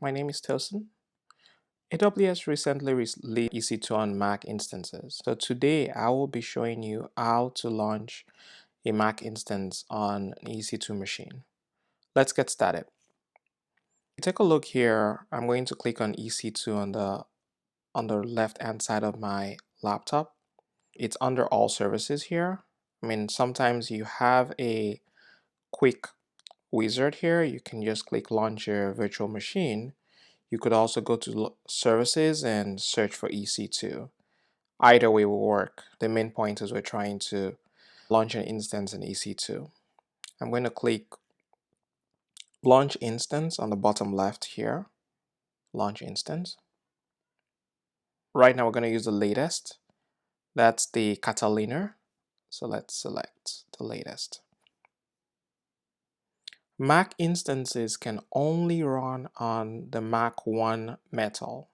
My name is Tosin. AWS recently released EC2 on Mac instances. So today I will be showing you how to launch a Mac instance on an EC2 machine. Let's get started. Take a look here. I'm going to click on EC2 on the left hand side of my laptop. It's under all services here. Sometimes you have a quick wizard here. You can just click launch your virtual machine. You could also go to services and search for EC2. Either way will work. The main point is we're trying to launch an instance in EC2. I'm going to click launch instance on the bottom left here. Launch instance. Right now we're going to use the latest. That's the Catalina. So let's select the latest. Mac instances can only run on the Mac 1 metal.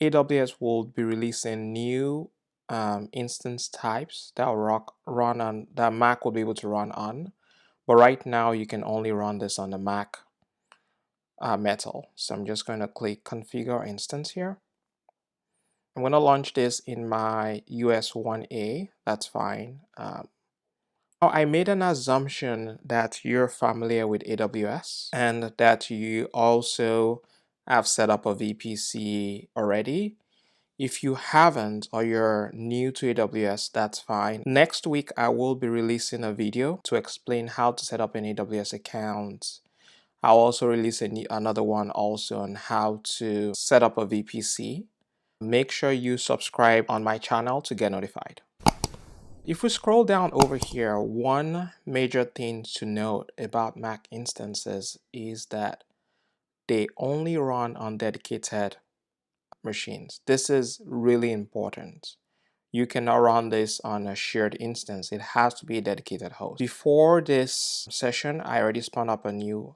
AWS will be releasing new instance types that will run on that Mac will be able to run on, but right now you can only run this on the Mac metal. So I'm just going to click configure instance here. I'm going to launch this in my US 1A. That's fine. Now I made an assumption that you're familiar with AWS and that you also have set up a VPC already. If you haven't or you're new to AWS, that's fine. Next week, I will be releasing a video to explain how to set up an AWS account. I'll also release another one also on how to set up a VPC. Make sure you subscribe on my channel to get notified. If we scroll down over here, one major thing to note about Mac instances is that they only run on dedicated machines. This is really important. You cannot run this on a shared instance. It has to be a dedicated host. Before this session, I already spun up a new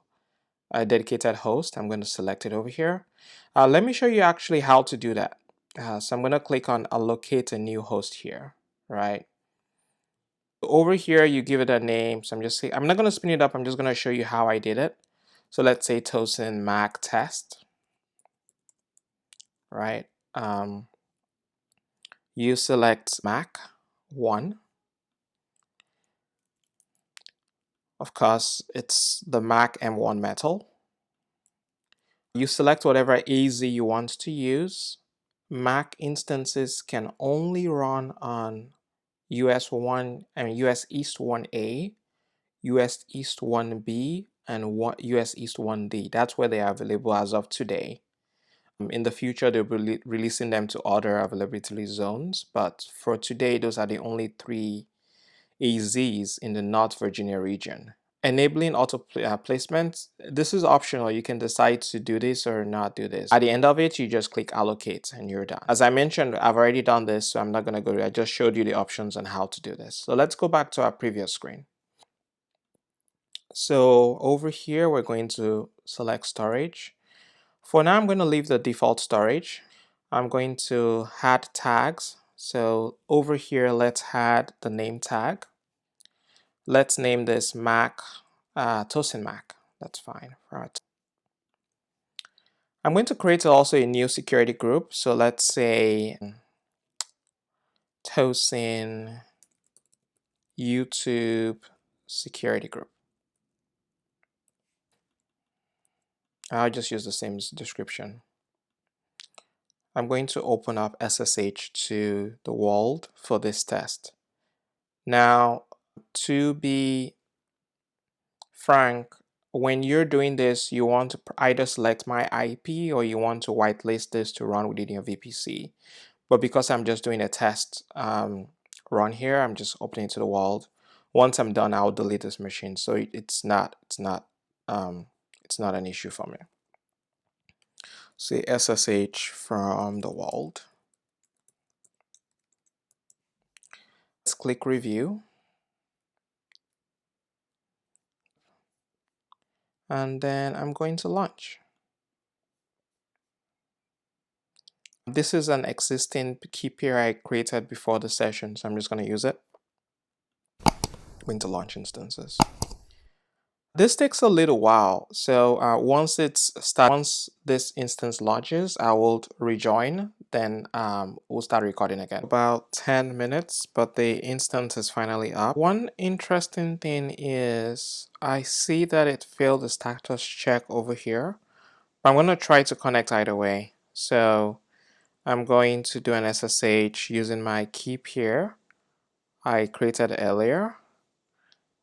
dedicated host. I'm going to select it over here. Let me show you actually how to do that. So I'm going to click on allocate a new host here, right? Over here, you give it a name. So I'm not going to spin it up. I'm just going to show you how I did it. So let's say Tosin Mac test, right? You select Mac 1. Of course, it's the Mac M1 metal. You select whatever AZ you want to use. Mac instances can only run on US East 1A, US East 1B, and US East 1D. That's where they are available as of today. In the future, they'll be releasing them to other availability zones, but for today, those are the only 3 AZs in the North Virginia region. Enabling auto placement, this is optional. You can decide to do this or not do this. At the end of it, you just click allocate and you're done. As I mentioned, I've already done this, so I'm not going to go. I just showed you the options on how to do this. So let's go back to our previous screen. So over here, we're going to select storage. For now, I'm going to leave the default storage. I'm going to add tags. So over here, let's add the name tag. Let's name this Mac, Tosin Mac. That's fine. Right. I'm going to create also a new security group. So let's say Tosin YouTube security group. I'll just use the same description. I'm going to open up SSH to the world for this test. Now, to be frank, when you're doing this, you want to either select my IP or you want to whitelist this to run within your VPC. But because I'm just doing a test run here, I'm just opening to the world. Once I'm done, I'll delete this machine. So it's not an issue for me. Say SSH from the world. Let's click review. And then I'm going to launch. This is an existing key pair I created before the session, so I'm just going to use it. I'm going to launch instances. This takes a little while, so once this instance launches, I will rejoin, then we'll start recording again. About 10 minutes, but the instance is finally up. One interesting thing is I see that it failed the status check over here. I'm going to try to connect either way. So I'm going to do an SSH using my keep here I created earlier.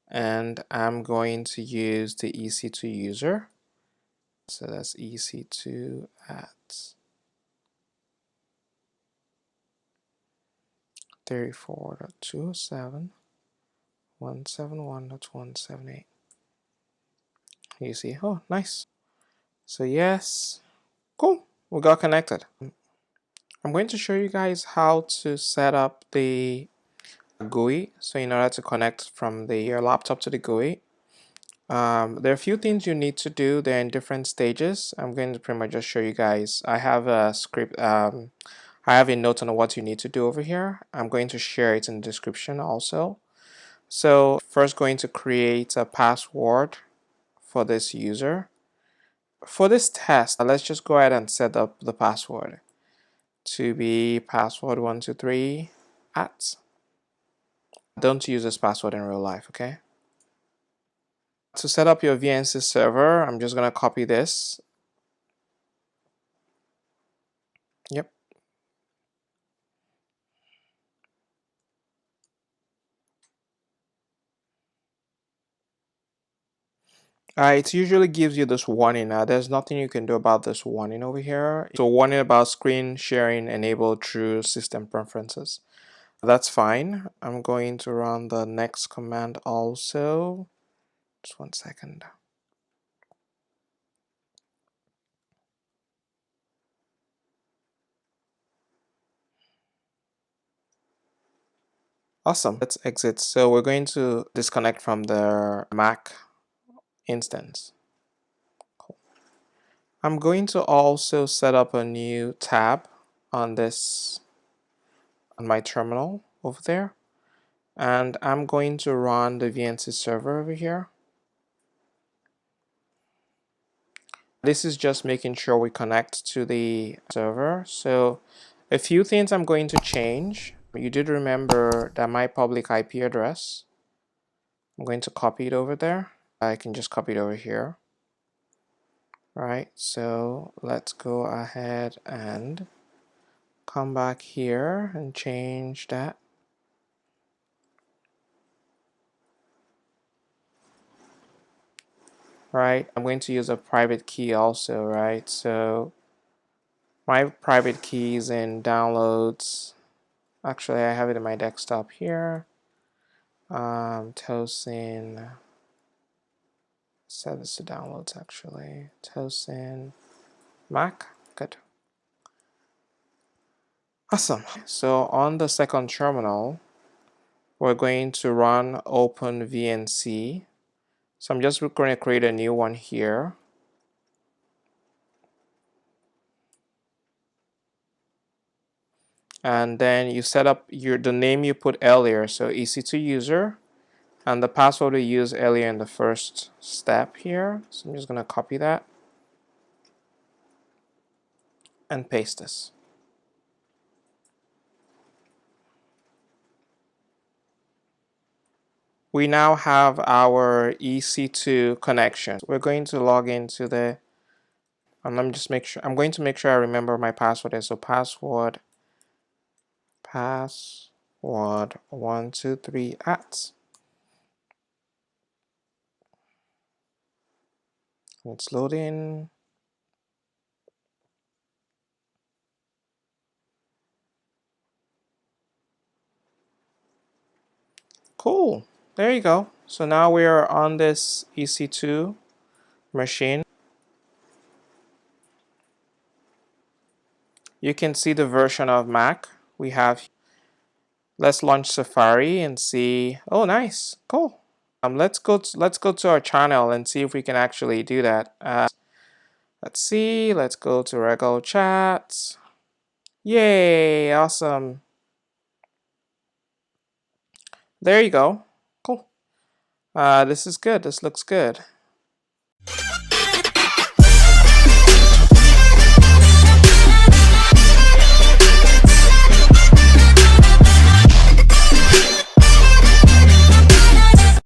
And I'm going to use the EC2 user. So that's EC2 at 34.207.171.178. You see, oh, nice. So yes, cool, we got connected. I'm going to show you guys how to set up the GUI. So in order to connect from your laptop to the GUI, there are a few things you need to do. They're in different stages. I'm going to pretty much just show you guys. I have a script. I have a note on what you need to do over here. I'm going to share it in the description also. So first going to create a password for this user. For this test, let's just go ahead and set up the password to be password123 at. Don't use this password in real life, okay? To set up your VNC server, I'm just going to copy this. Yep. It usually gives you this warning. There's nothing you can do about this warning over here. So warning about screen sharing enabled through system preferences. That's fine. I'm going to run the next command also. Just 1 second. Awesome. Let's exit. So we're going to disconnect from the Mac instance. Cool. I'm going to also set up a new tab on my terminal over there. And I'm going to run the VNC server over here. This is just making sure we connect to the server. So a few things I'm going to change. You did remember that my public IP address. I'm going to copy it over there. I can just copy it over here. Right, so let's go ahead and come back here and change that. Right, I'm going to use a private key also, right? So my private key is in downloads. Actually, I have it in my desktop here. Tosin. Set this to downloads actually. Tosin Mac. Good. Awesome. So on the second terminal, we're going to run open VNC. So I'm just going to create a new one here. And then you set up the name you put earlier, so EC2 user, and the password we used earlier in the first step here. So I'm just going to copy that and paste this. We now have our EC2 connection. We're going to log into and let me just make sure, I'm going to make sure I remember my password. So password 123 at. It's loading. Cool. There you go. So now we are on this EC2 machine. You can see the version of Mac we have. Let's launch Safari and see. Oh, nice. Cool. Let's go to our channel and see if we can actually do that. Let's see. Let's go to regular chat. Yay! Awesome. There you go. Cool. This is good. This looks good.